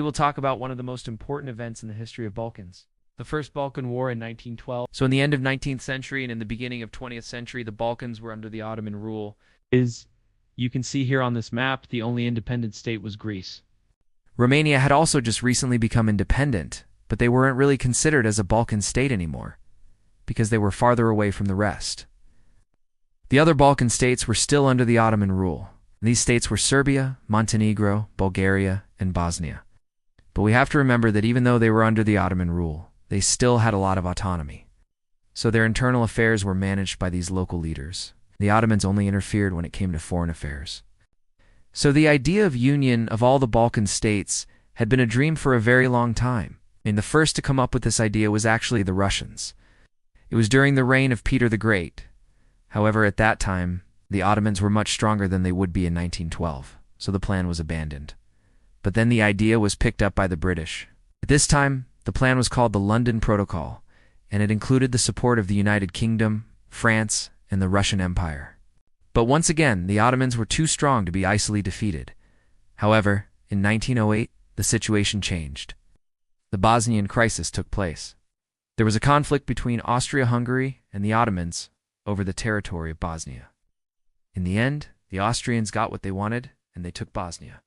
We will talk about one of the most important events in the history of Balkans, the First Balkan War in 1912. So in the end of 19th century and in the beginning of 20th century, the Balkans were under the Ottoman rule. You can see here on this map, the only independent state was Greece. Romania had also just recently become independent, but they weren't really considered as a Balkan state anymore, because they were farther away from the rest. The other Balkan states were still under the Ottoman rule. These states were Serbia, Montenegro, Bulgaria, and Bosnia. But we have to remember that even though they were under the Ottoman rule, they still had a lot of autonomy. So their internal affairs were managed by these local leaders. The Ottomans only interfered when it came to foreign affairs. So the idea of union of all the Balkan states had been a dream for a very long time. And the first to come up with this idea was actually the Russians. It was during the reign of Peter the Great. However, at that time, the Ottomans were much stronger than they would be in 1912, so the plan was abandoned. But then the idea was picked up by the British. At this time, the plan was called the London Protocol, and it included the support of the United Kingdom, France, and the Russian Empire. But once again, the Ottomans were too strong to be easily defeated. However, in 1908, the situation changed. The Bosnian crisis took place. There was a conflict between Austria-Hungary and the Ottomans over the territory of Bosnia. In the end, the Austrians got what they wanted, and they took Bosnia.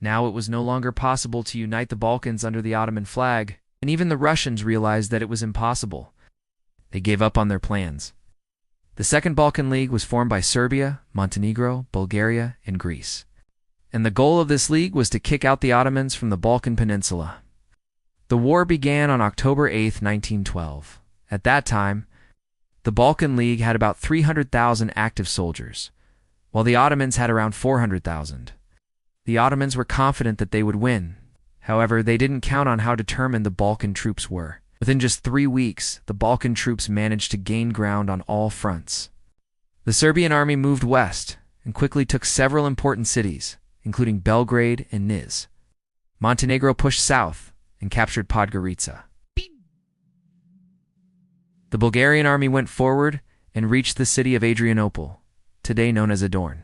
Now it was no longer possible to unite the Balkans under the Ottoman flag, and even the Russians realized that it was impossible. They gave up on their plans. The Second Balkan League was formed by Serbia, Montenegro, Bulgaria, and Greece. And the goal of this league was to kick out the Ottomans from the Balkan Peninsula. The war began on October 8, 1912. At that time, the Balkan League had about 300,000 active soldiers, while the Ottomans had around 400,000. The Ottomans were confident that they would win. However, they didn't count on how determined the Balkan troops were. Within just 3 weeks, the Balkan troops managed to gain ground on all fronts. The Serbian army moved west and quickly took several important cities, including Belgrade and Niš. Montenegro pushed south and captured Podgorica. The Bulgarian army went forward and reached the city of Adrianople, today known as Adorn.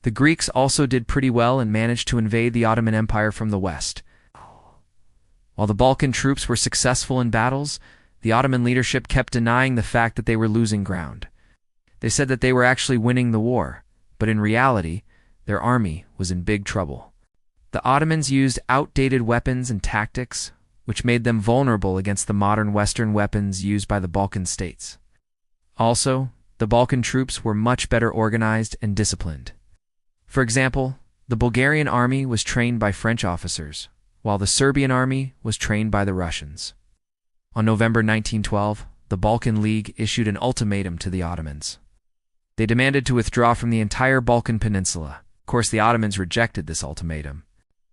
The Greeks also did pretty well and managed to invade the Ottoman Empire from the west. While the Balkan troops were successful in battles, the Ottoman leadership kept denying the fact that they were losing ground. They said that they were actually winning the war, but in reality, their army was in big trouble. The Ottomans used outdated weapons and tactics, which made them vulnerable against the modern Western weapons used by the Balkan states. Also, the Balkan troops were much better organized and disciplined. For example, the Bulgarian army was trained by French officers, while the Serbian army was trained by the Russians. On November 1912, the Balkan League issued an ultimatum to the Ottomans. They demanded to withdraw from the entire Balkan Peninsula. Of course, the Ottomans rejected this ultimatum.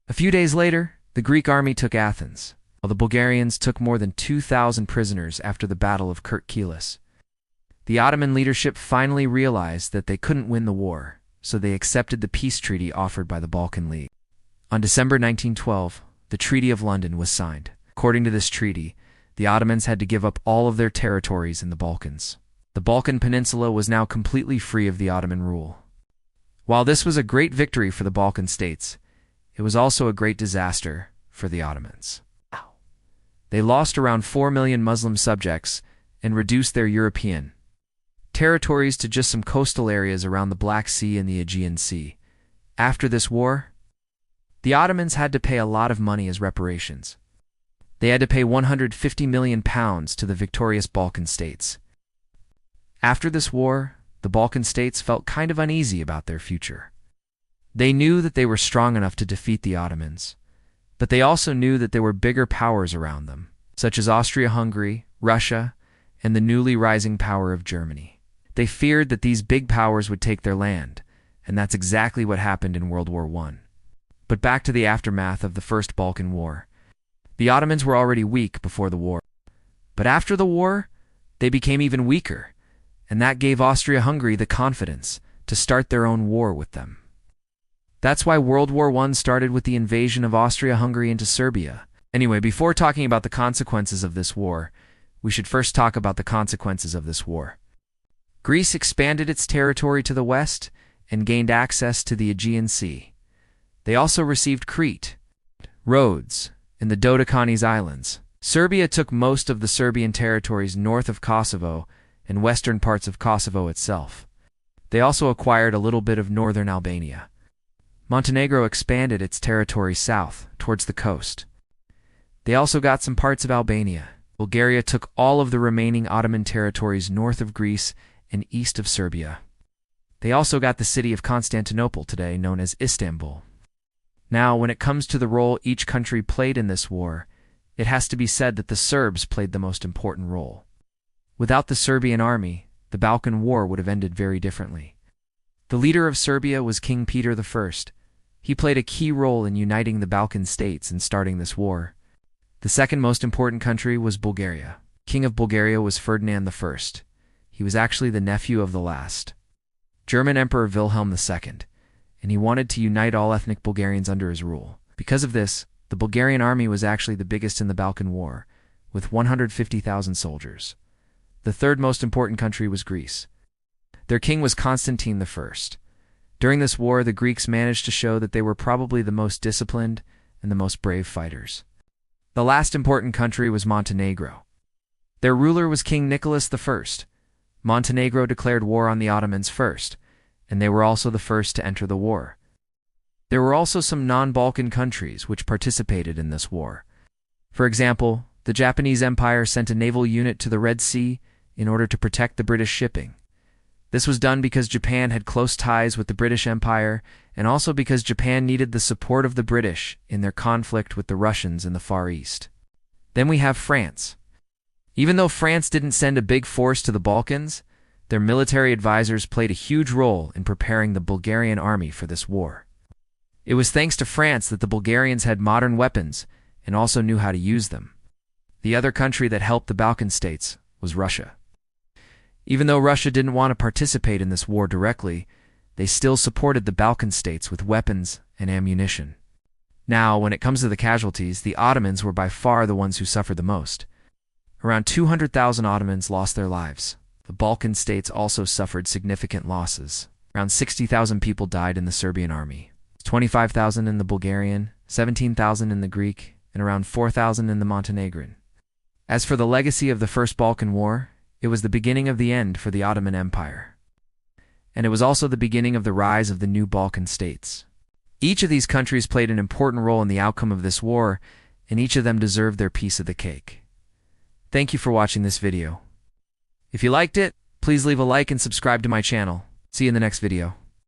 A few days later, the Greek army took Athens, while the Bulgarians took more than 2,000 prisoners after the Battle of Kirtkilis. The Ottoman leadership finally realized that they couldn't win the war, so they accepted the peace treaty offered by the Balkan League. On December 1912, the Treaty of London was signed. According to this treaty, the Ottomans had to give up all of their territories in the Balkans. The Balkan Peninsula was now completely free of the Ottoman rule. While this was a great victory for the Balkan states, it was also a great disaster for the Ottomans. They lost around 4 million Muslim subjects and reduced their European territories to just some coastal areas around the Black Sea and the Aegean Sea. After this war, the Ottomans had to pay a lot of money as reparations. They had to pay £150 million to the victorious Balkan states. After this war, the Balkan states felt kind of uneasy about their future. They knew that they were strong enough to defeat the Ottomans, but they also knew that there were bigger powers around them, such as Austria-Hungary, Russia, and the newly rising power of Germany. They feared that these big powers would take their land, and that's exactly what happened in World War I. But back to the aftermath of the First Balkan War. The Ottomans were already weak before the war. But after the war, they became even weaker, and that gave Austria-Hungary the confidence to start their own war with them. That's why World War I started with the invasion of Austria-Hungary into Serbia. Anyway, before talking about the consequences of this war, we should first talk about the consequences of this war. Greece expanded its territory to the west and gained access to the Aegean Sea. They also received Crete, Rhodes, and the Dodecanese Islands. Serbia took most of the Serbian territories north of Kosovo and western parts of Kosovo itself. They also acquired a little bit of northern Albania. Montenegro expanded its territory south, towards the coast. They also got some parts of Albania. Bulgaria took all of the remaining Ottoman territories north of Greece and east of Serbia. They also got the city of Constantinople, today known as Istanbul. Now, when it comes to the role each country played in this war, it has to be said that the Serbs played the most important role. Without the Serbian army, the Balkan War would have ended very differently. The leader of Serbia was King Peter I. He played a key role in uniting the Balkan states and starting this war. The second most important country was Bulgaria. King of Bulgaria was Ferdinand I. He was actually the nephew of the last German Emperor Wilhelm II, and he wanted to unite all ethnic Bulgarians under his rule. Because of this, the Bulgarian army was actually the biggest in the Balkan War, with 150,000 soldiers. The third most important country was Greece. Their king was Constantine I. During this war, the Greeks managed to show that they were probably the most disciplined and the most brave fighters. The last important country was Montenegro. Their ruler was King Nicholas I. Montenegro declared war on the Ottomans first, and they were also the first to enter the war. There were also some non-Balkan countries which participated in this war. For example, the Japanese Empire sent a naval unit to the Red Sea in order to protect the British shipping. This was done because Japan had close ties with the British Empire, and also because Japan needed the support of the British in their conflict with the Russians in the Far East. Then we have France. Even though France didn't send a big force to the Balkans, their military advisors played a huge role in preparing the Bulgarian army for this war. It was thanks to France that the Bulgarians had modern weapons and also knew how to use them. The other country that helped the Balkan states was Russia. Even though Russia didn't want to participate in this war directly, they still supported the Balkan states with weapons and ammunition. Now, when it comes to the casualties, the Ottomans were by far the ones who suffered the most. Around 200,000 Ottomans lost their lives. The Balkan states also suffered significant losses. Around 60,000 people died in the Serbian army, 25,000 in the Bulgarian, 17,000 in the Greek, and around 4,000 in the Montenegrin. As for the legacy of the First Balkan War, it was the beginning of the end for the Ottoman Empire. And it was also the beginning of the rise of the new Balkan states. Each of these countries played an important role in the outcome of this war, and each of them deserved their piece of the cake. Thank you for watching this video. If you liked it, please leave a like and subscribe to my channel. See you in the next video.